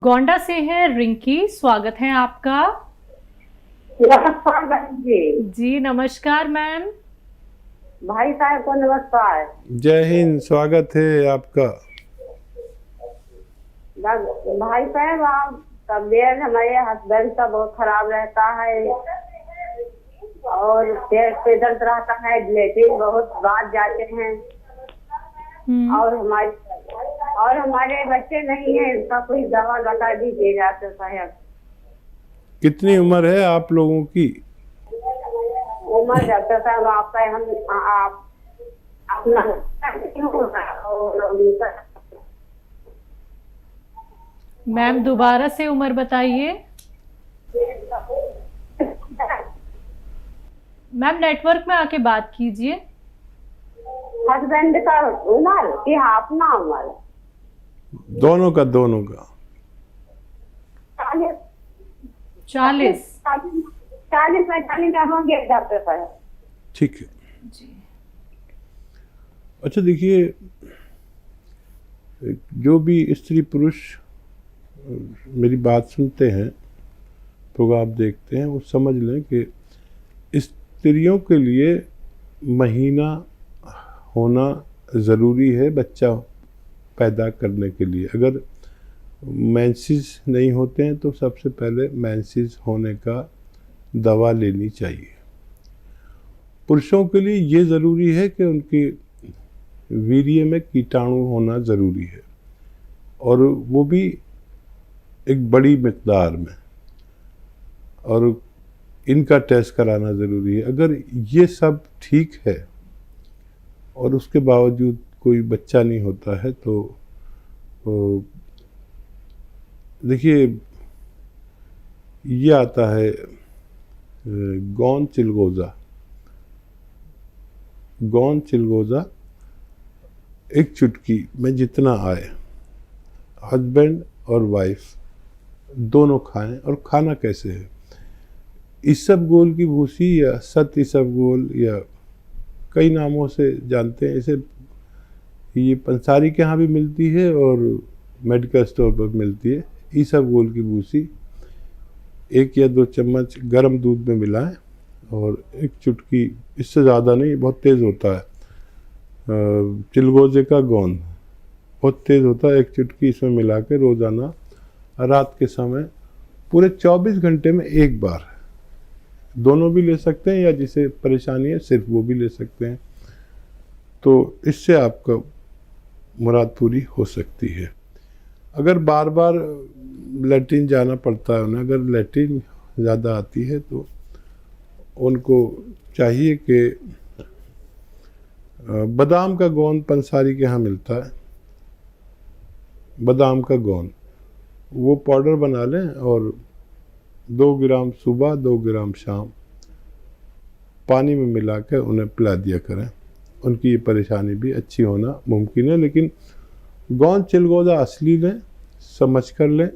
गोंडा से है रिंकी, स्वागत है आपका। नमस्कार बहन जी। जी नमस्कार मैम। भाई साहब को नमस्कार। जय हिंद, स्वागत है आपका। भाई साहब, आप तबीयत हमारे हस्बैंड का बहुत खराब रहता है और पेट पे दर्द रहता है, लेकिन बहुत बात जाते हैं और हमारे बच्चे नहीं है, इसका कोई दवा बता दीजिएगा तो साहब। कितनी उम्र है आप लोगों की? उम्र डॉक्टर साहब आपका आप अपना मैम दोबारा से उम्र बताइए। मैम नेटवर्क में आके बात कीजिए। हस्बैंड का उम्र कि अपना उम्र? दोनों का 40। 40-45 का होंगे डॉक्टर साहब। ठीक है जी। अच्छा देखिए, जो भी स्त्री पुरुष मेरी बात सुनते हैं, प्रोग्राम देखते हैं, वो समझ लें कि स्त्रियों के लिए महीना होना ज़रूरी है बच्चा पैदा करने के लिए। अगर मेंसेस नहीं होते हैं तो सबसे पहले मेंसेस होने का दवा लेनी चाहिए। पुरुषों के लिए ये ज़रूरी है कि उनकी वीर्य में कीटाणु होना ज़रूरी है, और वो भी एक बड़ी मिकदार में, और इनका टेस्ट कराना ज़रूरी है। अगर ये सब ठीक है और उसके बावजूद कोई बच्चा नहीं होता है तो देखिए, ये आता है गौन चिलगोज़ा एक चुटकी में जितना आए, हस्बैंड और वाइफ दोनों खाएं। और खाना कैसे है? इसबगोल की भूसी या सत इसबगोल, या कई नामों से जानते हैं इसे। ये पंसारी के यहाँ भी मिलती है और मेडिकल स्टोर पर मिलती है। इसबगोल की भूसी 1 या 2 चम्मच गर्म दूध में मिलाएं, और एक चुटकी, इससे ज़्यादा नहीं, बहुत तेज़ होता है, चिलगोज़े का गोंद बहुत तेज़ होता है, एक चुटकी इसमें मिला के रोज़ाना रात के समय पूरे 24 घंटे में एक बार, दोनों भी ले सकते हैं, या जिसे परेशानी है सिर्फ वो भी ले सकते हैं। तो इससे आपका मुराद पूरी हो सकती है। अगर बार बार लैट्रिन जाना पड़ता है उन्हें, अगर लैट्रिन ज़्यादा आती है तो उनको चाहिए कि बादाम का गोंद पंसारी के यहाँ मिलता है, बादाम का गोंद, वो पाउडर बना लें और 2 ग्राम सुबह 2 ग्राम शाम पानी में मिला कर उन्हें पिला दिया करें। उनकी ये परेशानी भी अच्छी होना मुमकिन है। लेकिन गोंद चिलगोज़ा असली लें, समझ कर लें,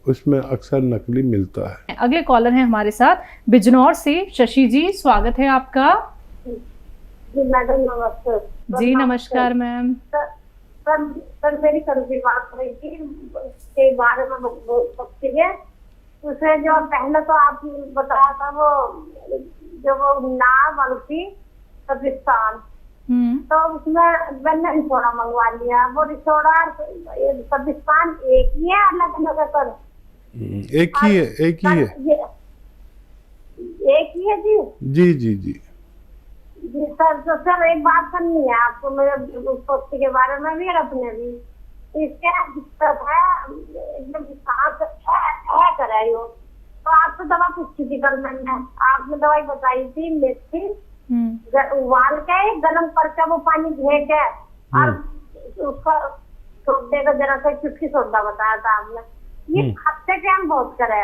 उसमें अक्सर नकली मिलता है। अगले कॉलर हैं हमारे साथ बिजनौर से शशि जी, स्वागत है आपका। जी मैडम नमस्ते। जी नमस्कार मैम। सर मेरी कल की बात हुई थी के बारे में बहुत सकती है। उसे जो पहले तो आप बताया था वो जो वो नाव वाली थी कब्रिस्तान, तो उसमें मैंने रिसोड़ा मंगवा लिया। वो रिसोड़ा कब्रिस्तान एक ही है, अलग अलग है सर? एक ही है, एक ही है। एक ही है जी। जी जी जी जी सर, तो सर एक बात करनी है आपको मेरे पोती के बारे में भी और अपने भी। इसके दिक्कत है, एकदम सांस कर रही हो, तो आपसे दवा पूछी थी कल मैंने। आपने दवाई बताई थी मेथी उबाल के गरम करके वो पानी घे के और उसका सोडे का जरा सा चुटकी सोडा बताया था आपने। ये हफ्ते के हम बहुत करे,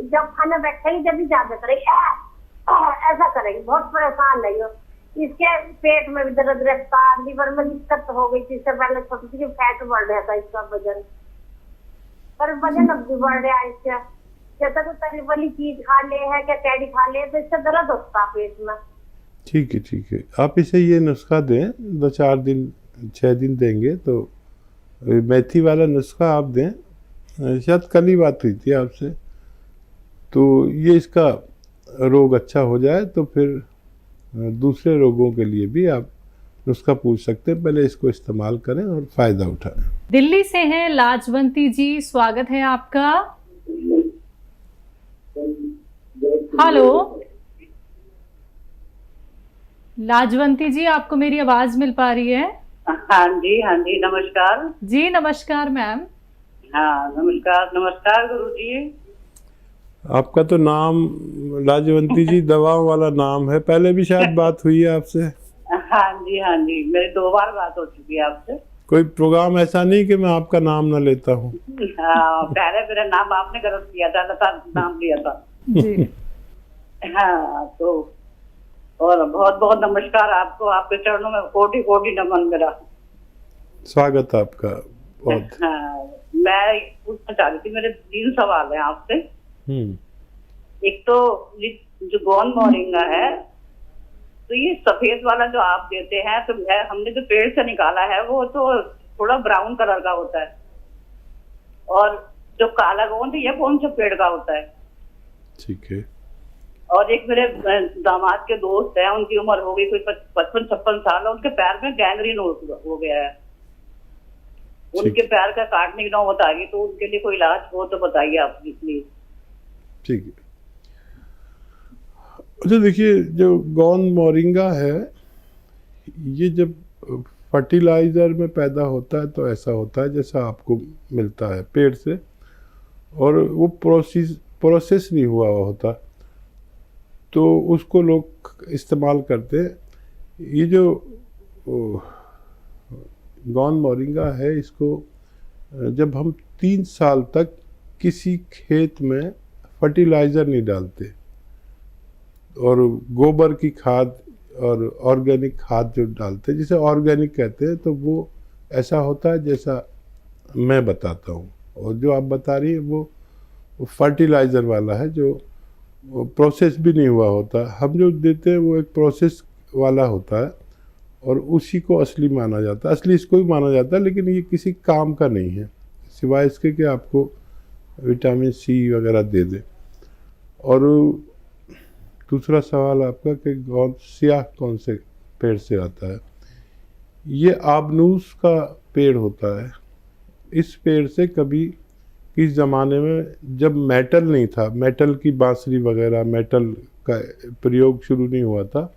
जब खाने बैठे ही जब भी ज्यादा करे ऐसा करेगी, बहुत परेशान नहीं हो। इसके पेट में भी दर्द रहता, लीवर में दिक्कत हो गई थी। इससे पहले छोटी सी फैट बढ़ रहा था इसका वजन, पर वजन अब भी बढ़ रहा है इससे। जैसा कोई तली वाली चीज खा ले है क्या कैडी खा ले तो इससे दर्द होता है पेट में। ठीक है, ठीक है। आप इसे ये नुस्खा दें, 2-4 दिन 6 दिन देंगे तो मेथी वाला नुस्खा आप दें। शायद कल ही बात हुई थी आपसे। तो ये इसका रोग अच्छा हो जाए तो फिर दूसरे रोगों के लिए भी आप नुस्खा पूछ सकते हैं। पहले इसको इस्तेमाल करें और फ़ायदा उठाएं। दिल्ली से हैं लाजवंती जी, स्वागत है आपका। हेलो लाजवंती जी, आपको मेरी आवाज मिल पा रही है? हाँ जी, नमस्कार। जी नमस्कार मैम। हाँ नमस्कार नमस्कार गुरु जी। आपका तो नाम लाजवंती जी दवाओं वाला नाम है। पहले भी शायद बात हुई है आपसे। हाँ जी, मेरी 2 बार बात हो चुकी है आपसे। कोई प्रोग्राम ऐसा नहीं कि मैं आपका नाम ना लेता हूँ। हाँ, पहले मेरा नाम आपने गलत किया था, लता नाम लिया था जी हाँ तो और बहुत बहुत नमस्कार आपको, आपके चरणों में कोटि कोटि नमन मेरा। स्वागत है आपका बहुत। हाँ, मैं पूछना चाह रही थी, मेरे 3 सवाल हैं आपसे। एक तो जो गोंद मोरिंगा है, तो ये सफेद वाला जो आप देते हैं, तो हमने जो पेड़ से निकाला है वो तो थोड़ा ब्राउन कलर का होता है, और जो काला गोंद है ये कौन से पेड़ का होता है? ठीक है। और एक मेरे दामाद के दोस्त हैं, उनकी उम्र हो गई कोई 55-56 साल, उनके पैर में गैंग्रीन हो गया है। उनके पैर का काटने की नौबत आ गई, तो उनके लिए कोई इलाज हो तो बताइए आप प्लीज। ठीक है। अच्छा देखिए, जो गोंद मोरिंगा है ये जब फर्टिलाइज़र में पैदा होता है तो ऐसा होता है जैसा आपको मिलता है पेड़ से, और वो प्रोसेस नहीं हुआ होता, तो उसको लोग इस्तेमाल करते हैं। ये जो गोंद मोरिंगा है, इसको जब हम 3 साल तक किसी खेत में फर्टिलाइज़र नहीं डालते और गोबर की खाद और ऑर्गेनिक खाद जो डालते हैं, जिसे ऑर्गेनिक कहते हैं, तो वो ऐसा होता है जैसा मैं बताता हूँ। और जो आप बता रही है वो फर्टिलाइज़र वाला है, जो प्रोसेस भी नहीं हुआ होता। हम जो देते हैं वो एक प्रोसेस वाला होता है और उसी को असली माना जाता है, असली इसको भी माना जाता है, लेकिन ये किसी काम का नहीं है सिवाय इसके कि आपको विटामिन सी वगैरह दे दे। और दूसरा सवाल आपका कि गोंद स्याह कौन से पेड़ से आता है, ये आबनूस का पेड़ होता है। इस पेड़ से कभी किस ज़माने में जब मेटल नहीं था, मेटल की बांसुरी वगैरह, मेटल का प्रयोग शुरू नहीं हुआ था,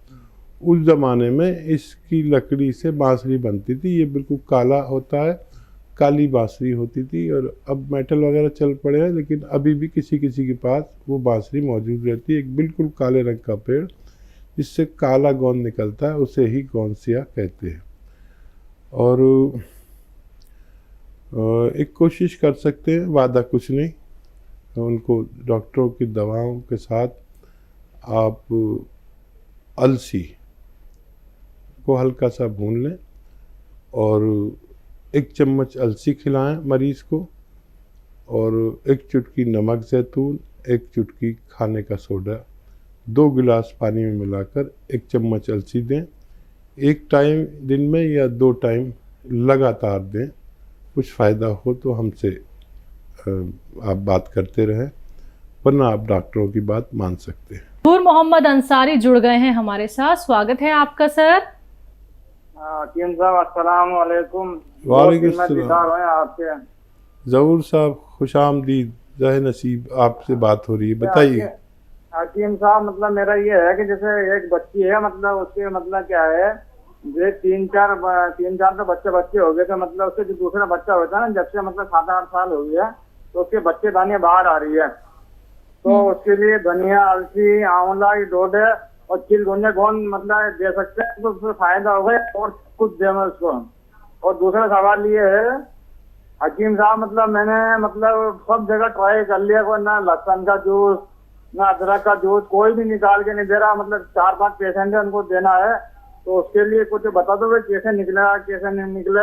उस ज़माने में इसकी लकड़ी से बांसुरी बनती थी। ये बिल्कुल काला होता है, काली बांसुरी होती थी। और अब मेटल वगैरह चल पड़े हैं, लेकिन अभी भी किसी किसी के पास वो बांसुरी मौजूद रहती है। एक बिल्कुल काले रंग का पेड़ जिससे काला गोंद निकलता है, उसे ही गोंद स्याह कहते हैं। और एक कोशिश कर सकते हैं, वादा कुछ नहीं, उनको डॉक्टरों की दवाओं के साथ आप अलसी को हल्का सा भून लें और 1 चम्मच अलसी खिलाएं मरीज़ को, और 1 चुटकी नमक ज़ैतून, 1 चुटकी खाने का सोडा 2 गिलास पानी में मिलाकर 1 चम्मच अलसी दें। 1 टाइम दिन में या 2 टाइम लगातार दें। कुछ फ़ायदा हो तो हमसे आप बात करते रहें, वरना आप डॉक्टरों की बात मान सकते हैं। नूर मोहम्मद अंसारी जुड़ गए हैं हमारे साथ, स्वागत है आपका सर। हकीम साहब अस्सलाम वालेकुम। वालेकुम सलाम। आपके ज़हूर साहब खुशामदीद, जहे नसीब, आपसे बात हो रही है, बताइए। हकीम साहब, मतलब मेरा ये है कि जैसे एक बच्ची है, मतलब उसके मतलब क्या है, ये 3-4 तो बच्चे हो गए, तो मतलब उसके जो दूसरा बच्चा होता है ना, जब से मतलब 7-8 साल हो गया, तो उसके बच्चे दाने बाहर आ रही है। तो उसके लिए धनिया, अलसी, आंवला की डोडे और चिलगोंजा गोंद मतलब दे सकते हैं, तो उससे फायदा होगा, और कुछ देना उसको। और दूसरा सवाल ये है हकीम साहब, मतलब मैंने मतलब सब जगह ट्राई कर लिया, कोई ना लहसुन का जूस ना अदरक का जूस, कोई भी निकाल के नहीं दे रहा। मतलब 4-5 पेशेंट है, उनको देना है, तो उसके लिए कुछ बता दो भाई, कैसे निकला कैसे नहीं निकले।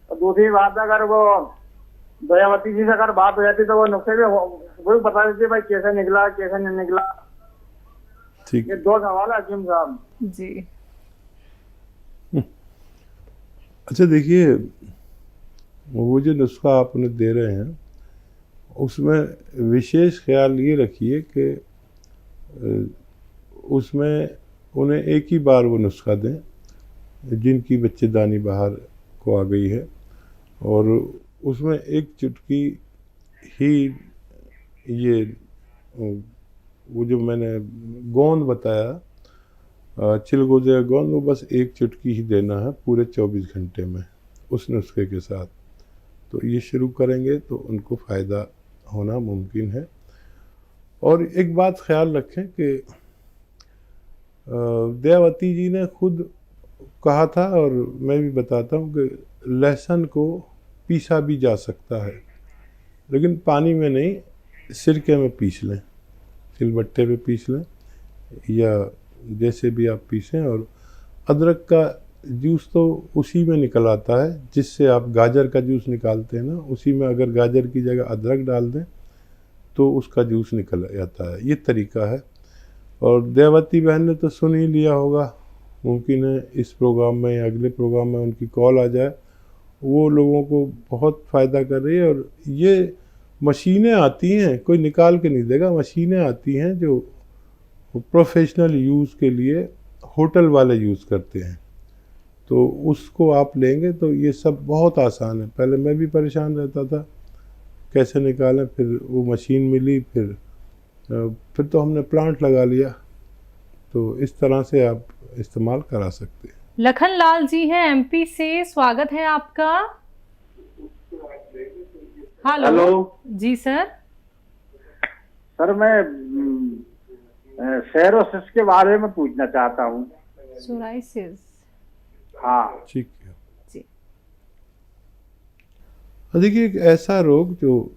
और दूसरी बात, अगर वो दयावती जी से अगर बात हो जाती तो वो नुस्खे भी वो बता देती भाई कैसे निकला कैसे नहीं निकला। ठीक, ये 2 सवाल है हकीम साहब जी। अच्छा देखिए, वो जो नुस्खा आप उन्हें दे रहे हैं उसमें विशेष ख्याल ये रखिए कि उसमें उन्हें एक ही बार वो नुस्खा दें जिनकी बच्चेदानी बाहर को आ गई है, और उसमें एक चुटकी ही ये वो जो मैंने गोंद बताया चिलगोजे का गोंद, वो बस एक चुटकी ही देना है पूरे 24 घंटे में उस नुस्खे के साथ। तो ये शुरू करेंगे तो उनको फ़ायदा होना मुमकिन है। और एक बात ख्याल रखें कि दयावती जी ने खुद कहा था, और मैं भी बताता हूँ, कि लहसुन को पीसा भी जा सकता है, लेकिन पानी में नहीं, सिरके में पीस लें, सिलबट्टे पे पीस लें या जैसे भी आप पीसें। और अदरक का जूस तो उसी में निकल आता है जिससे आप गाजर का जूस निकालते हैं ना, उसी में अगर गाजर की जगह अदरक डाल दें तो उसका जूस निकल जाता है। ये तरीका है। और दयावती बहन ने तो सुन ही लिया होगा, मुमकिन है इस प्रोग्राम में या अगले प्रोग्राम में उनकी कॉल आ जाए। वो लोगों को बहुत फ़ायदा कर रही है। और ये मशीनें आती हैं, कोई निकाल के नहीं देगा, मशीनें आती हैं जो प्रोफेशनल यूज़ के लिए होटल वाले यूज़ करते हैं, तो उसको आप लेंगे तो ये सब बहुत आसान है। पहले मैं भी परेशान रहता था कैसे निकालें, फिर वो मशीन मिली, फिर तो हमने प्लांट लगा लिया। तो इस तरह से आप इस्तेमाल करा सकते हैं। लखन लाल जी हैं एमपी से, स्वागत है आपका। हेलो जी सर। सर मैं सेरोसिस के बारे में पूछना चाहता हूँ। सोराइसिस। हाँ ठीक है जी। देखिए, एक ऐसा रोग जो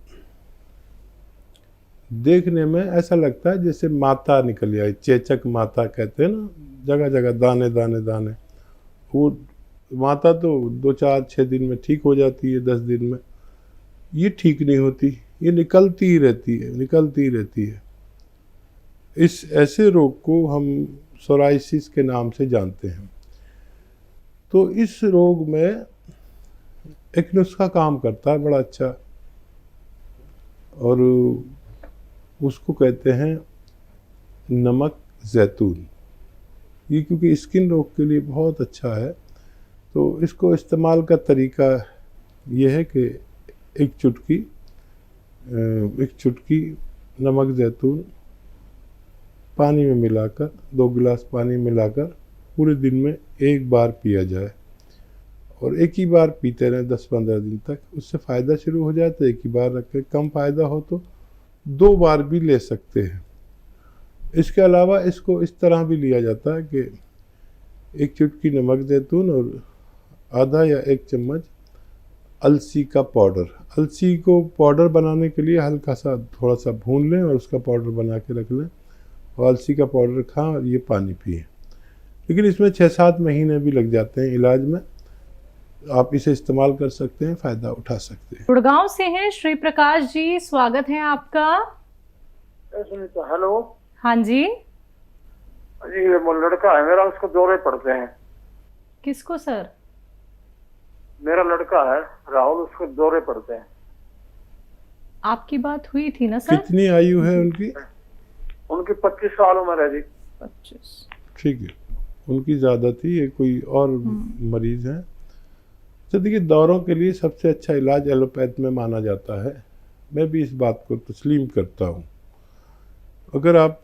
देखने में ऐसा लगता है जैसे माता निकल आई, चेचक माता कहते हैं ना, जगह जगह दाने दाने दाने। वो माता तो 2-4-6 दिन में ठीक हो जाती है, 10 दिन में। ये ठीक नहीं होती, ये निकलती ही रहती है, निकलती ही रहती है। इस ऐसे रोग को हम सोराइसिस के नाम से जानते हैं। तो इस रोग में एक नुस्खा काम करता है बड़ा अच्छा, और उसको कहते हैं नमक ज़ैतून। ये क्योंकि स्किन रोग के लिए बहुत अच्छा है, तो इसको इस्तेमाल का तरीका ये है कि एक चुटकी नमक ज़ैतून पानी में मिलाकर, 2 गिलास पानी मिलाकर पूरे दिन में एक बार पिया जाए, और एक ही बार पीते रहें 10-15 दिन तक। उससे फ़ायदा शुरू हो जाए तो एक ही बार रखें, कम फ़ायदा हो तो 2 बार भी ले सकते हैं। इसके अलावा इसको इस तरह भी लिया जाता है कि एक चुटकी नमक ज़ैतून और आधा या 1 चम्मच अलसी का पाउडर। अलसी को पाउडर बनाने के लिए हल्का सा थोड़ा सा भून लें और उसका पाउडर बना के रख लें, और अलसी का पाउडर खाएं और ये पानी पिएं। लेकिन इसमें 6-7 महीने भी लग जाते हैं इलाज में। आप इसे इस्तेमाल कर सकते हैं, फ़ायदा उठा सकते हैं। गुड़गांव से हैं श्री प्रकाश जी, स्वागत है आपका। हेलो। हाँ जी। जी वो लड़का है मेरा, उसको दौरे पड़ते हैं। किसको सर? मेरा लड़का है राहुल, उसको दौरे पड़ते हैं। आपकी बात हुई थी ना सर? कितनी आयु है उनकी? उनकी 25 साल उम्र है जी। 25। ठीक है, उनकी ज़्यादा थी, ये कोई और मरीज़ हैं। तो देखिए, दौरों के लिए सबसे अच्छा इलाज एलोपैथ में माना जाता है। मैं भी इस बात को तस्लीम करता हूँ। अगर आप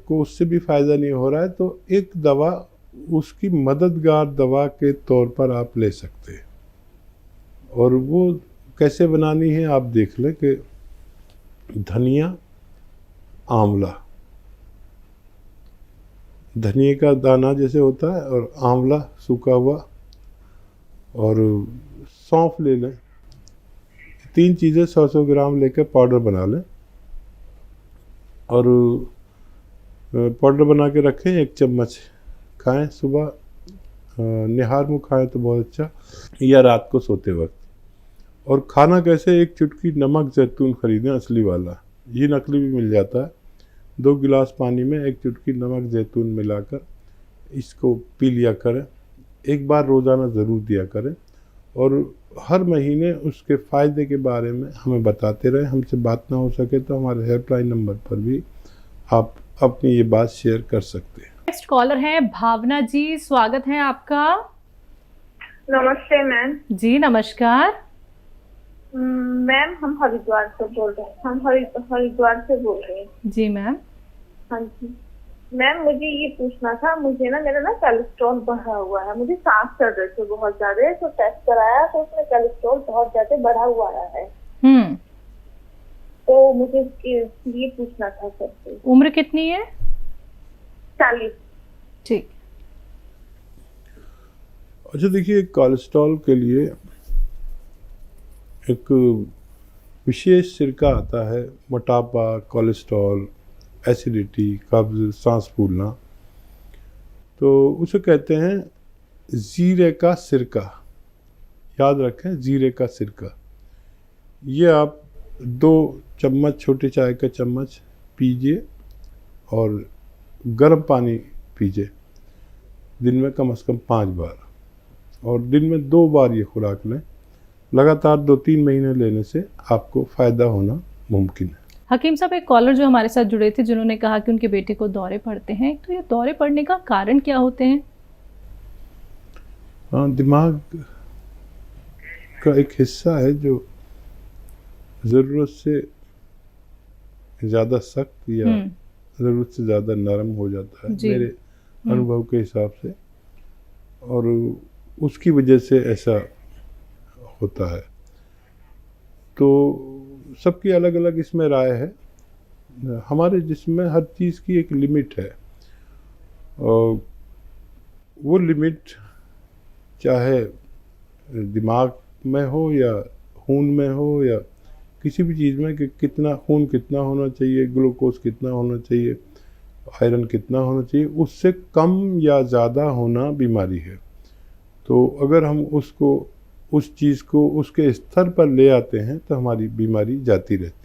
को उससे भी फ़ायदा नहीं हो रहा है तो एक दवा उसकी मददगार दवा के तौर पर आप ले सकते हैं, और वो कैसे बनानी है आप देख लें कि धनिया, आंवला, धनिया का दाना जैसे होता है, और आंवला सूखा हुआ, और सौंफ ले लें। 3 चीज़ें 100-100 ग्राम लेकर पाउडर बना लें, और पाउडर बना के रखें। 1 चम्मच खाएं सुबह, निहार मुँह खाएं तो बहुत अच्छा, या रात को सोते वक्त। और खाना कैसे, एक चुटकी नमक ज़ैतून ख़रीदें असली वाला, ये नकली भी मिल जाता है। 2 गिलास पानी में 1 चुटकी नमक ज़ैतून मिलाकर इसको पी लिया करें। एक बार रोज़ाना ज़रूर दिया करें। और हर महीने उसके फ़ायदे के बारे में हमें बताते रहें। हमसे बात ना हो सके तो हमारे हेल्पलाइन नंबर पर भी आप अपनी ये बात शेयर कर सकते हैं। नेक्स्ट कॉलर है भावना जी, स्वागत है आपका। नमस्ते मैम। जी नमस्कार। मैम हम हरिद्वार से बोल रहे हैं। हम हरिद्वार से बोल रहे हैं। जी मैम। हाँ जी मैम, मुझे ये पूछना था, मुझे ना मेरा ना कोलेस्ट्रॉल बढ़ा हुआ है, मुझे सांस चढ़ रहे थे बहुत ज्यादा, तो टेस्ट कराया तो उसमें कोलेस्ट्रॉल बहुत ज्यादा बढ़ा हुआ आया है। तो मुझे ये पूछना था सर। उम्र कितनी है? 40। ठीक। अच्छा देखिए, कोलेस्ट्रॉल के लिए एक विशेष सिरका आता है, मोटापा, कोलेस्ट्रॉल, एसिडिटी, कब्ज़, सांस फूलना, तो उसे कहते हैं जीरे का सिरका। याद रखें, जीरे का सिरका। ये आप 2 चम्मच, छोटे चाय का चम्मच पीजिए और गर्म पानी पीजिए दिन में कम से कम 5 बार, और दिन में 2 बार ये खुराक लें। लगातार 2-3 महीने लेने से आपको फ़ायदा होना मुमकिन है। हकीम साहब, एक कॉलर जो हमारे साथ जुड़े थे जिन्होंने कहा कि उनके बेटे को दौरे पड़ते हैं, तो ये दौरे पड़ने का कारण क्या होते हैं? हाँ, दिमाग का एक हिस्सा है जो ज़रूरत से ज़्यादा सख्त या ज़रूरत से ज़्यादा नरम हो जाता है मेरे अनुभव के हिसाब से, और उसकी वजह से ऐसा होता है। तो सबकी अलग अलग इसमें राय है। हमारे जिस्म में हर चीज़ की एक लिमिट है, और वो लिमिट चाहे दिमाग में हो या खून में हो या किसी भी चीज़ में, कि कितना खून कितना होना चाहिए, ग्लूकोज कितना होना चाहिए, आयरन कितना होना चाहिए, उससे कम या ज़्यादा होना बीमारी है। तो अगर हम उसको, उस चीज़ को उसके स्तर पर ले आते हैं तो हमारी बीमारी जाती रहती है।